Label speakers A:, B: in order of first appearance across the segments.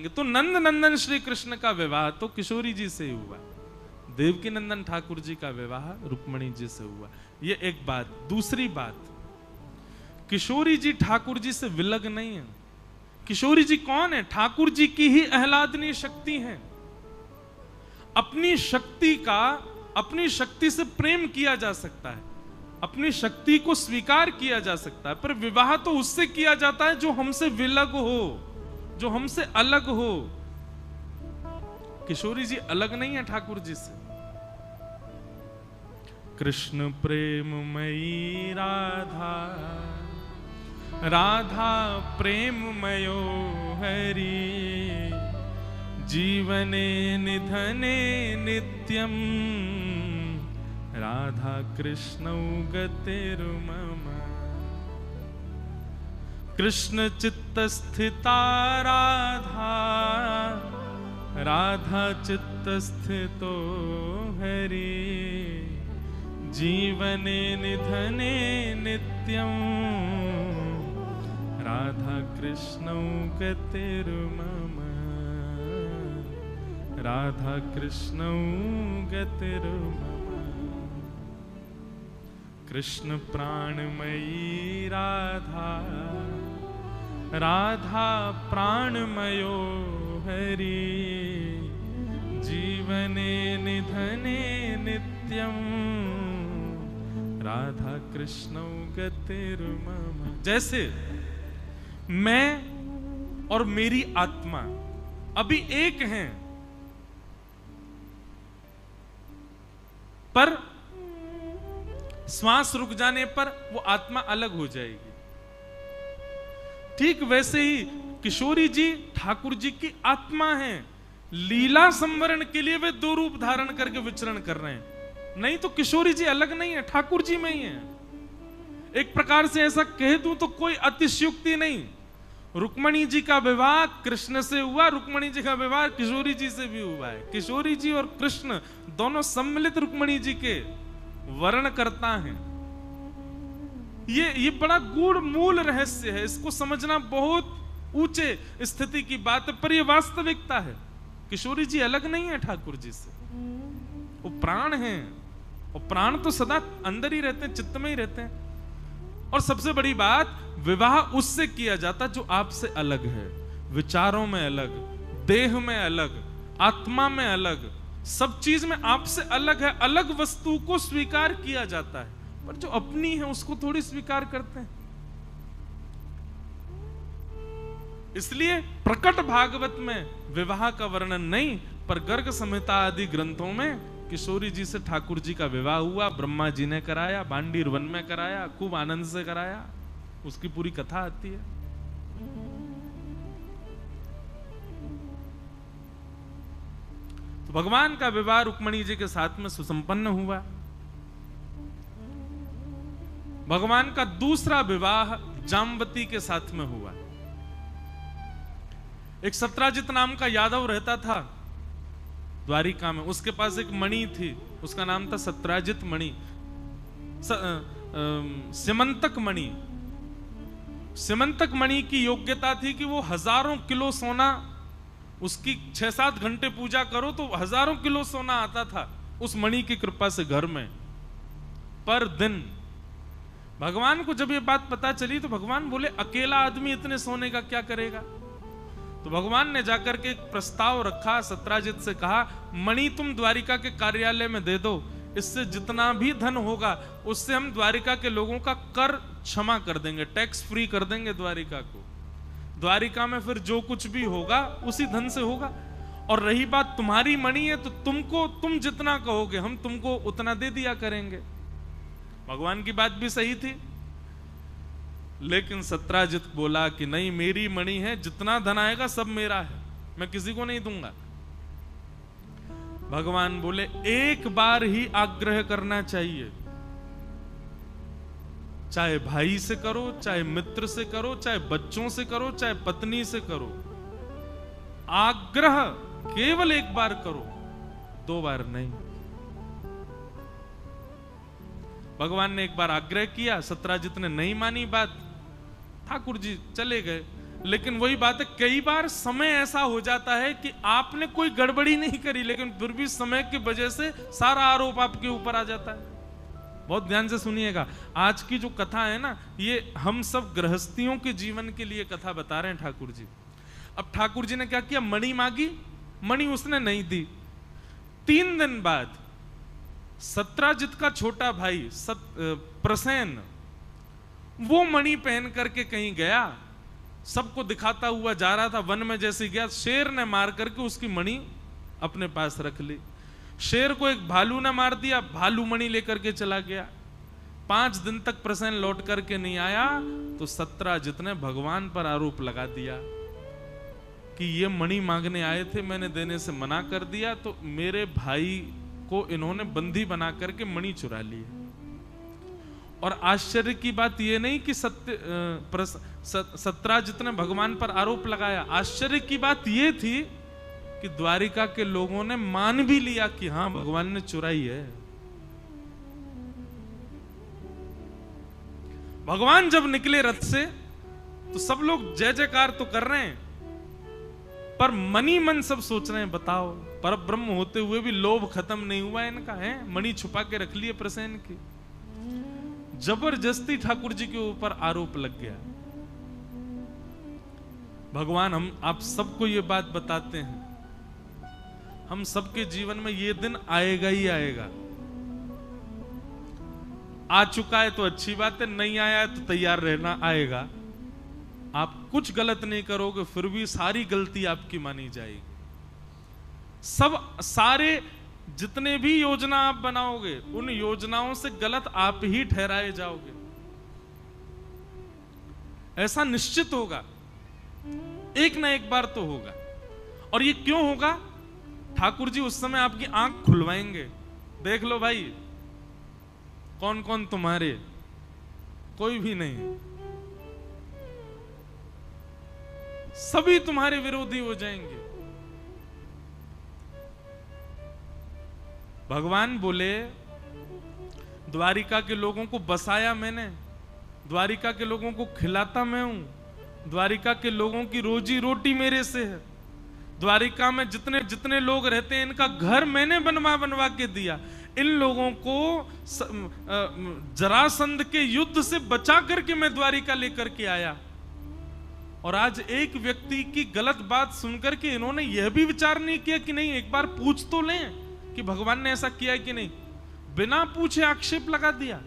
A: करेंगे। तो नंद नंदन श्री कृष्ण का विवाह तो किशोरी जी से हुआ, देवकी नंदन ठाकुर जी का विवाह रुक्मणी जी से हुआ। ये एक बात। दूसरी बात, किशोरी जी ठाकुर जी से विलग नहीं है। किशोरी जी कौन है? ठाकुर जी की ही आह्लादनीय शक्ति है। अपनी शक्ति से प्रेम किया जा सकता है, अपनी शक्ति को स्वीकार किया जा सकता है, पर विवाह तो उससे किया जाता है जो हमसे विलग हो, जो हमसे अलग हो। किशोरी जी अलग नहीं है ठाकुर जी से। कृष्ण प्रेममयी राधा, राधा प्रेममयो हरि, जीवने निधने नित्यम, राधा कृष्णौ गतिर्मम। कृष्ण चित्तस्थिता राधा, राधा चित्तस्थितो हरि, जीवने निधने नित्यम, राधा कृष्णौ गतिर्मम, राधा कृष्णौ गतिर्मम। कृष्ण प्राणमयी राधा, राधा प्राणमयो हरि, जीवने निधने नित्यम, राधा कृष्णौ गतिर्मम। जैसे मैं और मेरी आत्मा अभी एक हैं, पर श्वास रुक जाने पर वो आत्मा अलग हो जाएगी। ठीक वैसे ही किशोरी जी ठाकुर जी की आत्मा हैं। लीला संवरण के लिए वे दो रूप धारण करके विचरण कर रहे हैं। नहीं तो किशोरी जी अलग नहीं है, ठाकुर जी में ही है। एक प्रकार से ऐसा कह दूं तो कोई अतिशयोक्ति नहीं। रुक्मणी जी का विवाह कृष्ण से हुआ, रुक्मणी जी का विवाह किशोरी जी से भी हुआ है। किशोरी जी और कृष्ण दोनों सम्मिलित रुक्मणी जी के वर्ण करता है। ये बड़ा गूढ़ मूल रहस्य है, इसको समझना बहुत ऊंचे स्थिति की बात है, पर यह वास्तविकता है। किशोरी जी अलग नहीं है ठाकुर जी से, वो प्राण हैं, और प्राण तो सदा अंदर ही रहते हैं, चित्त में ही रहते हैं। और सबसे बड़ी बात, विवाह उससे किया जाता जो आपसे अलग है, विचारों में अलग, देह में अलग, आत्मा में अलग, सब चीज में आपसे अलग है। अलग वस्तु को स्वीकार किया जाता है, पर जो अपनी है उसको थोड़ी स्वीकार करते हैं। इसलिए प्रकट भागवत में विवाह का वर्णन नहीं, पर गर्ग संहिता आदि ग्रंथों में किशोरी जी से ठाकुर जी का विवाह हुआ, ब्रह्मा जी ने कराया, बांडीर वन में कराया, खूब आनंद से कराया, उसकी पूरी कथा आती है। तो भगवान का विवाह रुक्मणी जी के साथ में सुसंपन्न हुआ। भगवान का दूसरा विवाह जाम्बती के साथ में हुआ। एक सत्राजित नाम का यादव रहता था द्वारिका में, उसके पास एक मणि थी, उसका नाम था सत्राजित मणि, सिमंतक मणि। सिमंतक मणि की योग्यता थी कि वो हजारों किलो सोना, उसकी 6-7 घंटे पूजा करो तो हजारों किलो सोना आता था उस मणि की कृपा से घर में पर दिन। भगवान को जब ये बात पता चली तो भगवान बोले, अकेला आदमी इतने सोने का क्या करेगा? तो भगवान ने जाकर के एक प्रस्ताव रखा, सत्राजित से कहा, मणि तुम द्वारिका के कार्यालय में दे दो, इससे जितना भी धन होगा उससे हम द्वारिका के लोगों का कर क्षमा कर देंगे, टैक्स फ्री कर देंगे द्वारिका को। द्वारिका में फिर जो कुछ भी होगा उसी धन से होगा। और रही बात तुम्हारी मणि है तो तुम जितना कहोगे हम तुमको उतना दे दिया करेंगे। भगवान की बात भी सही थी, लेकिन सत्राजित बोला कि नहीं, मेरी मणि है, जितना धन आएगा सब मेरा है, मैं किसी को नहीं दूंगा। भगवान बोले, एक बार ही आग्रह करना चाहिए, चाहे भाई से करो, चाहे मित्र से करो, चाहे बच्चों से करो, चाहे पत्नी से करो, आग्रह केवल एक बार करो, 2 बार नहीं। भगवान ने एक बार आग्रह किया, सत्राजित ने नहीं मानी बात, ठाकुर जी चले गए। लेकिन वही बात है, कई बार समय ऐसा हो जाता है कि आपने कोई गड़बड़ी नहीं करी, लेकिन फिर भी समय की वजह से सारा आरोप आपके ऊपर आ जाता है। बहुत ध्यान से सुनिएगा, आज की जो कथा है ना, ये हम सब गृहस्थियों के जीवन के लिए कथा बता रहे हैं ठाकुर जी। अब ठाकुर जी ने क्या किया, मणि मांगी, मणि उसने नहीं दी। 3 दिन बाद सत्राजित का छोटा भाई प्रसेन, वो मणि पहन करके कहीं गया, सबको दिखाता हुआ जा रहा था, वन में जैसे गया, शेर ने मार करके उसकी मणि अपने पास रख ली। शेर को एक भालू ने मार दिया, भालू मणि लेकर के चला गया। 5 दिन तक प्रसेन लौट करके नहीं आया, तो सत्राजित ने भगवान पर आरोप लगा दिया कि ये मणि मांगने आए थे, मैंने देने से मना कर दिया, तो मेरे भाई को इन्होंने बंदी बना करके मणि चुरा ली। और आश्चर्य की बात यह नहीं कि सत्राजित ने भगवान पर आरोप लगाया, आश्चर्य की बात यह थी कि द्वारिका के लोगों ने मान भी लिया कि हां भगवान ने चुराई है। भगवान जब निकले रथ से तो सब लोग जय जयकार तो कर रहे हैं, पर मनी मन सब सोच रहे हैं, बताओ पर ब्रह्म होते हुए भी लोभ खत्म नहीं हुआ इनका, है मणि छुपा के रख लिए प्रसेन की। जबरदस्ती ठाकुर जी के ऊपर आरोप लग गया। भगवान हम आप सबको ये बात बताते हैं, हम सबके जीवन में ये दिन आएगा ही आएगा। आ चुका है तो अच्छी बात है, नहीं आया है तो तैयार रहना, आएगा। आप कुछ गलत नहीं करोगे फिर भी सारी गलती आपकी मानी जाएगी। सब सारे जितने भी योजना आप बनाओगे, उन योजनाओं से गलत आप ही ठहराए जाओगे, ऐसा निश्चित होगा, एक ना एक बार तो होगा। और ये क्यों होगा? ठाकुर जी उस समय आपकी आंख खुलवाएंगे, देख लो भाई कौन कौन तुम्हारे, कोई भी नहीं, सभी तुम्हारे विरोधी हो जाएंगे। भगवान बोले द्वारिका के लोगों को बसाया मैंने, द्वारिका के लोगों को खिलाता मैं हूं, द्वारिका के लोगों की रोजी रोटी मेरे से है, द्वारिका में जितने जितने लोग रहते हैं इनका घर मैंने बनवा के दिया, इन लोगों को जरासंध के युद्ध से बचा करके मैं द्वारिका लेकर के आया। और आज एक व्यक्ति की गलत बात सुनकर के इन्होंने यह भी विचार नहीं किया कि नहीं एक बार पूछ तो लें कि भगवान ने ऐसा किया है कि नहीं, बिना पूछे आक्षेप लगा दिया।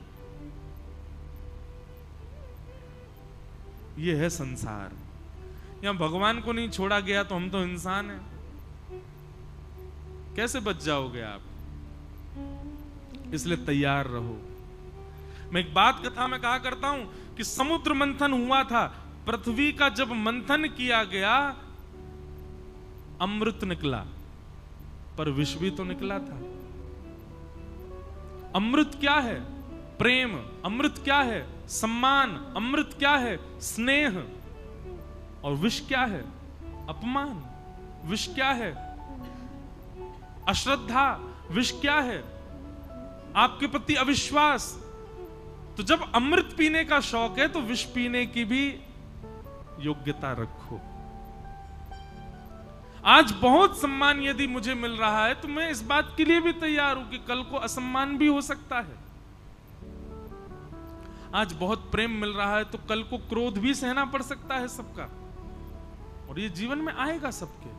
A: यह है संसार। यहां भगवान को नहीं छोड़ा गया तो हम तो इंसान हैं, कैसे बच जाओगे आप? इसलिए तैयार रहो। मैं एक बात कथा में कहा करता हूं कि समुद्र मंथन हुआ था, पृथ्वी का जब मंथन किया गया अमृत निकला, पर विष भी तो निकला था। अमृत क्या है? प्रेम। अमृत क्या है? सम्मान। अमृत क्या है? स्नेह। और विष क्या है? अपमान। विष क्या है? अश्रद्धा। विष क्या है? आपके प्रति अविश्वास। तो जब अमृत पीने का शौक है तो विष पीने की भी योग्यता रखो। आज बहुत सम्मान यदि मुझे मिल रहा है तो मैं इस बात के लिए भी तैयार हूं कि कल को असम्मान भी हो सकता है। आज बहुत प्रेम मिल रहा है तो कल को क्रोध भी सहना पड़ सकता है सबका, और ये जीवन में आएगा सबके।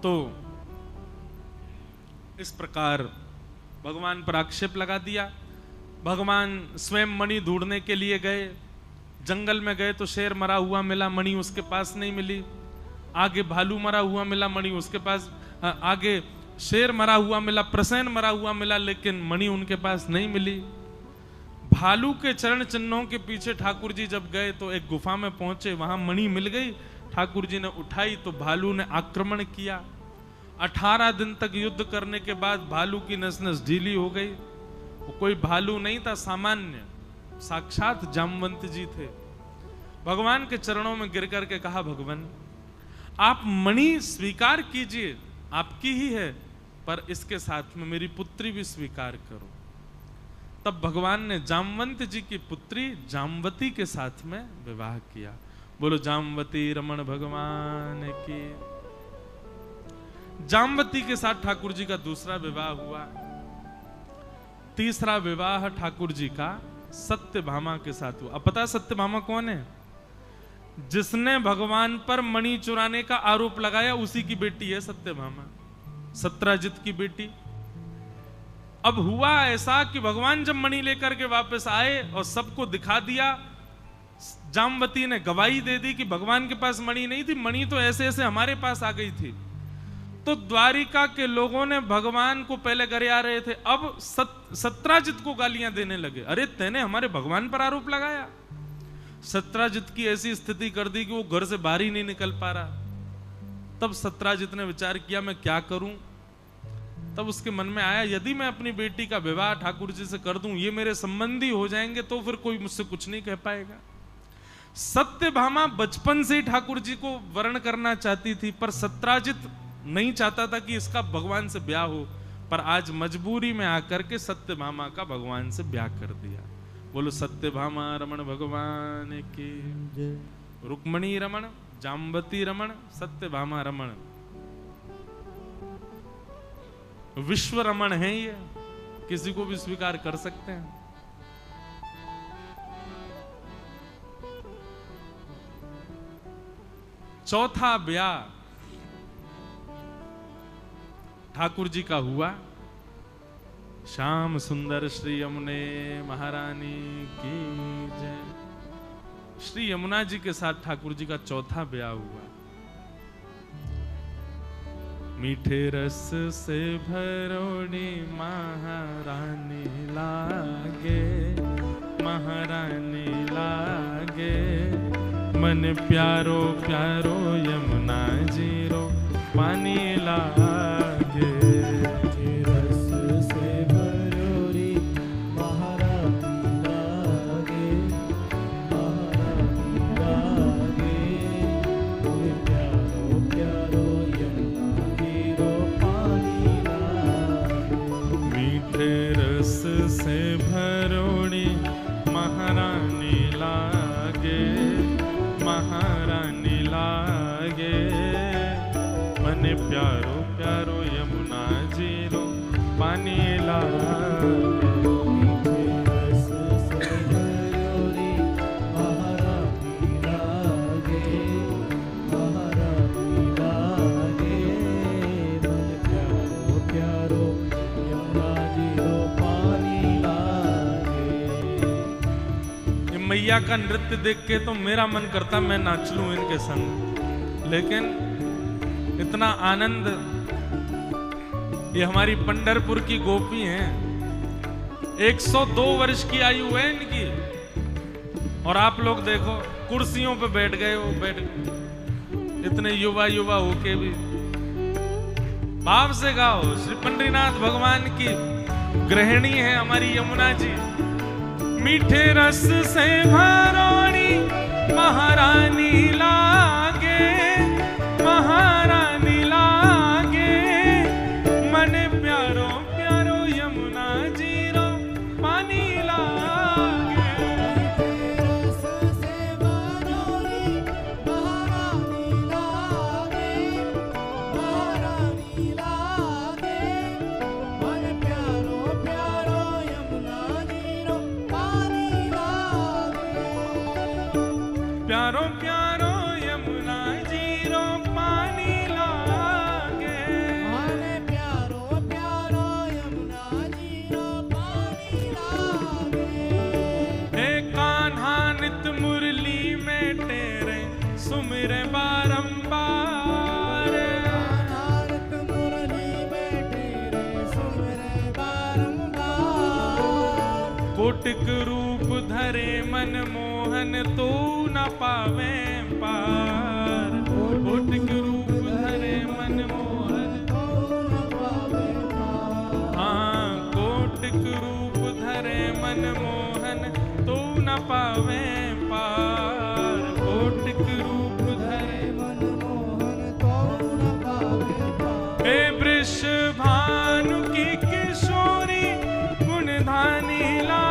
A: तो इस प्रकार भगवान पर आक्षेप लगा दिया। भगवान स्वयं मणि ढूंढने के लिए गए, जंगल में गए तो शेर मरा हुआ मिला, मणि उसके पास नहीं मिली। आगे भालू मरा हुआ मिला, मणि उसके पास, आगे शेर मरा हुआ मिला, प्रसेन मरा हुआ मिला, लेकिन मणि उनके पास नहीं मिली। भालू के चरण चिन्हों के पीछे ठाकुर जी जब गए तो एक गुफा में पहुंचे, वहां मणि मिल गई। ठाकुर जी ने उठाई तो भालू ने आक्रमण किया। 18 दिन तक युद्ध करने के बाद भालू की नस नस ढीली हो गई। वो कोई भालू नहीं था सामान्य, साक्षात जामवंत जी थे। भगवान के चरणों में गिर करके कहा, भगवान आप मणि स्वीकार कीजिए, आपकी ही है, पर इसके साथ में मेरी पुत्री भी स्वीकार करो। तब भगवान ने जामवंत जी की पुत्री जामवती के साथ में विवाह किया। बोलो जामवती रमण भगवान की। जामवती के साथ ठाकुर जी का दूसरा विवाह हुआ। तीसरा विवाह ठाकुर जी का सत्यभामा के साथ हुआ। अब पता है सत्यभामा कौन है? जिसने भगवान पर मणि चुराने का आरोप लगाया उसी की बेटी है सत्यभामा, सत्राजित की बेटी। अब हुआ ऐसा कि भगवान जब मणि लेकर के वापस आए और सबको दिखा दिया, जामवती ने गवाही दे दी कि भगवान के पास मणि नहीं थी, मणि तो ऐसे ऐसे हमारे पास आ गई थी। तो द्वारिका के लोगों ने भगवान को पहले गरिया रहे थे, अब सत्राजित को गालियां देने लगे। अरे तेने हमारे भगवान पर आरोप लगाया। सत्राजित की ऐसी स्थिति कर दी कि वो घर से बाहर ही नहीं निकल पा रहा। तब सत्राजित ने विचार किया मैं क्या करूं। तब उसके मन में आया यदि मैं अपनी बेटी का विवाह ठाकुर जी से कर दूं, ये मेरे संबंधी हो जाएंगे तो फिर कोई मुझसे कुछ नहीं कह पाएगा। सत्यभामा बचपन से ही ठाकुर जी को वर्ण करना चाहती थी, पर सत्राजित नहीं चाहता था कि इसका भगवान से ब्याह हो। पर आज मजबूरी में आकर के सत्यभामा का भगवान से ब्याह कर दिया। बोलो सत्यभामा रमण भगवान की। रुक्मणी रमण, जामवती रमण, सत्यभामा रमण, विश्व रमण है ये, किसी को भी स्वीकार कर सकते हैं। चौथा ब्याह ठाकुर जी का हुआ। श्याम सुंदर श्री यमुने महारानी की जय। श्री यमुना जी के साथ ठाकुर जी का चौथा ब्याह हुआ। मीठे रस से भरोड़ी महारानी लागे, महारानी लागे, मन प्यारो प्यारो यमुना जी रो पानी लागे।
B: रस से भरोड़ी महारानी लागे, महारानी लागे, मन प्यारो प्यारो यमुना जी रो पानी लागे।
A: मीठे रस से भरोड़ी महारानी लागे, महारानी लागे, मन प्यारो प्यारो यमुना जी रो पानी लागे।
B: मीठे रस से भरोड़ी महारानी लागे, महारानी लागे, मन प्यारो प्यारो यमुना जी रो पानी लागे।
A: ये मैया का नृत्य देख के तो मेरा मन करता मैं नाच लूं इनके संग, लेकिन इतना आनंद। ये हमारी पंढरपुर की गोपी हैं, 102 वर्ष की आयु है इनकी, और आप लोग देखो कुर्सियों पे बैठ गए हो, इतने युवा युवा होके भी। भाव से गाओ। श्री पंडरीनाथ भगवान की गृहिणी है हमारी यमुना जी। मीठे रस से भरोड़ी महारानी लागे, महारानी लागे, मन प्यारो प्यारो यमुना जी रो पानी लागे।
B: रस से भरोड़ी महारानी लागे, महारानी लागे, मन प्यारो प्यारो यमुना जी रो पानी लागे।
A: प्यारो प्यारो यमुना जी रो पानी लागे।
B: मन प्यारो प्यारो यमुना जी रो पानी लागे।
A: हे कान्हा नित मुरली में तेरे सुमिर बारंबार।
B: नारद मुरली में तेरे सुमिरे बारंबार।
A: कोटिक रूप धरे मन मोहन तो न पावे पार। कोटिक रूप धरे मन मोहन, हाँ कोटिक रूप धरे मन मोहन तो न पावे पार। कोटिक रूप धरे
B: मन मोहन तो न पावे पार।
A: हे वृषभानु की किशोरी गुणधानी ला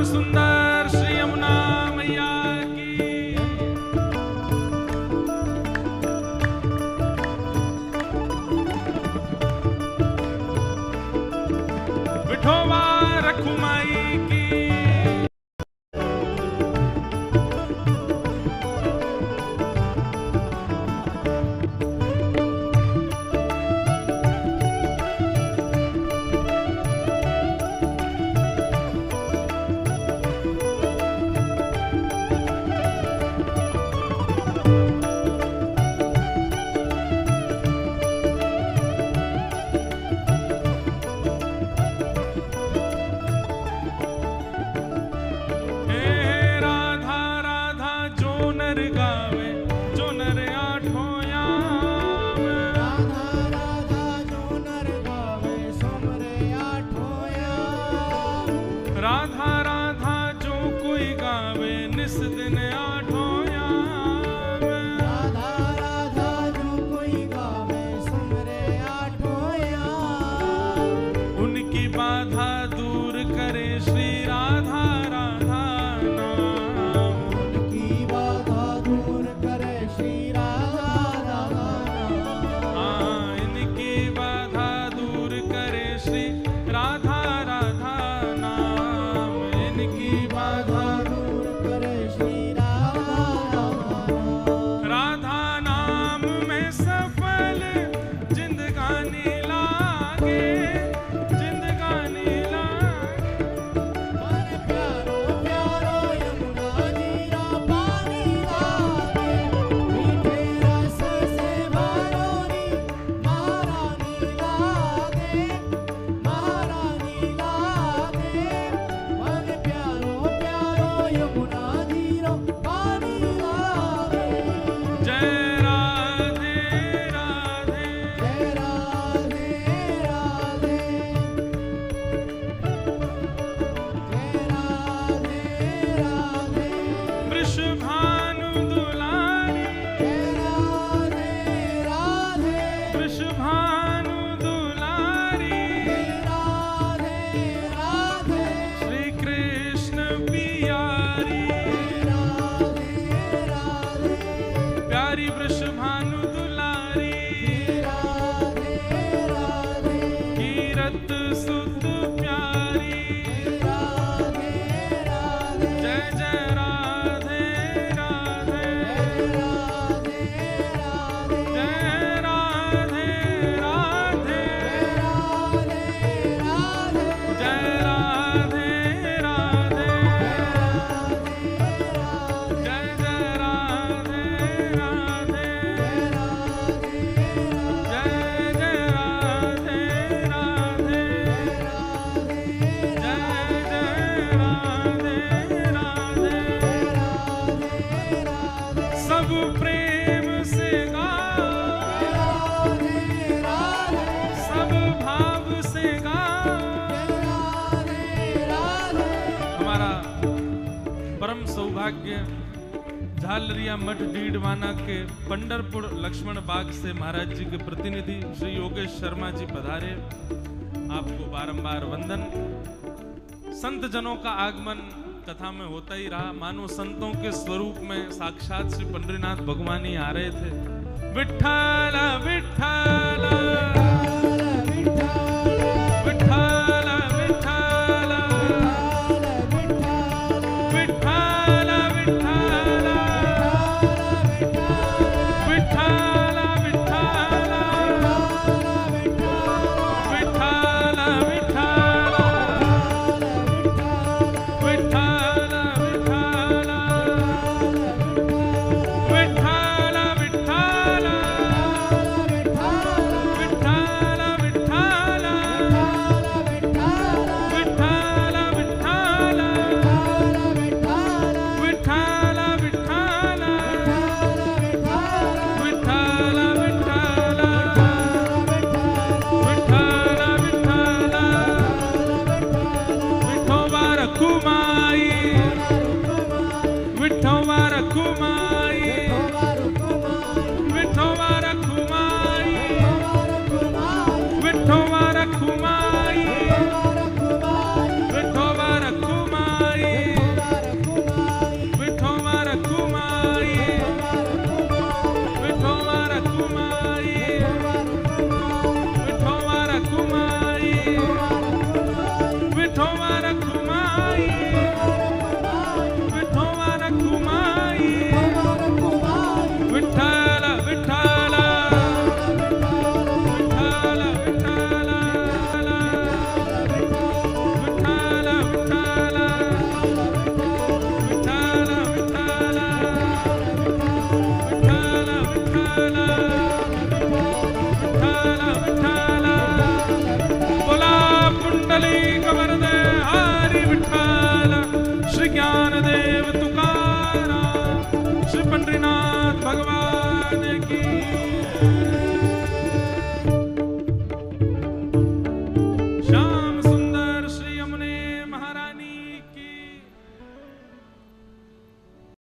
A: श्याम सुंदर श्री यमुना मैया की। विठोबा रखुमाई की। राधा राधा जो कोई गावे निस दिन आठों याम।
B: राधा राधा जो कोई गावे सुमरे आठों याम।
A: उनकी बाधा दूर करे श्री राधा राधा नाम।
B: उनकी बाधा दूर करे श्री राधा राधा नाम।
A: हाँ, इनकी बाधा दूर करे श्री राधा राधा नाम। इनकी बाधा
B: दूर करे श्री राधा राधा नाम।
A: राधा नाम में सफल जिंदगानी लागे, जिंदगानी लागे।
B: अरे प्यारो प्यारो यमुना जीरा पानी लागे। मीठे रस से भरोरी महारानी लागे, महारानी लागे। अरे प्यारो प्यारो यमुना जीरा पानी लागे।
A: जय राधे राधे।
B: जय राधे राधे। जय राधे राधे।
A: वृषभानु दुलारी,
B: जय राधे राधे।
A: वृषभानु दुलारी।
B: जय राधे राधे।
A: श्री कृष्ण पियारी,
B: जय राधे राधे।
A: प्यारी वृषभानु दुलारी।
B: जय राधे राधे।
A: कीरत सुत प्यारी।
B: जय राधे राधे।
A: जय जय राधे राधे।
B: जय राधे राधे।
A: जय राधे राधे।
B: जय राधे राधे।
A: जय राधे राधे। जय जय राधे राधे। जय जय राधे राधे। सब प्रेम से गाओ, सब भाव से गाओ। हमारा परम सौभाग्य झालरिया मठ डीडवाना के पंडरपुर लक्ष्मण बाग से महाराज जी के प्रतिनिधि श्री योगेश शर्मा जी पधारे। आपको बारंबार वंदन। संत जनों का आगमन कथा में होता ही रहा, मानो संतों के स्वरूप में साक्षात श्री पंडरीनाथ भगवान ही आ रहे थे। विठ्ठल विठ्ठल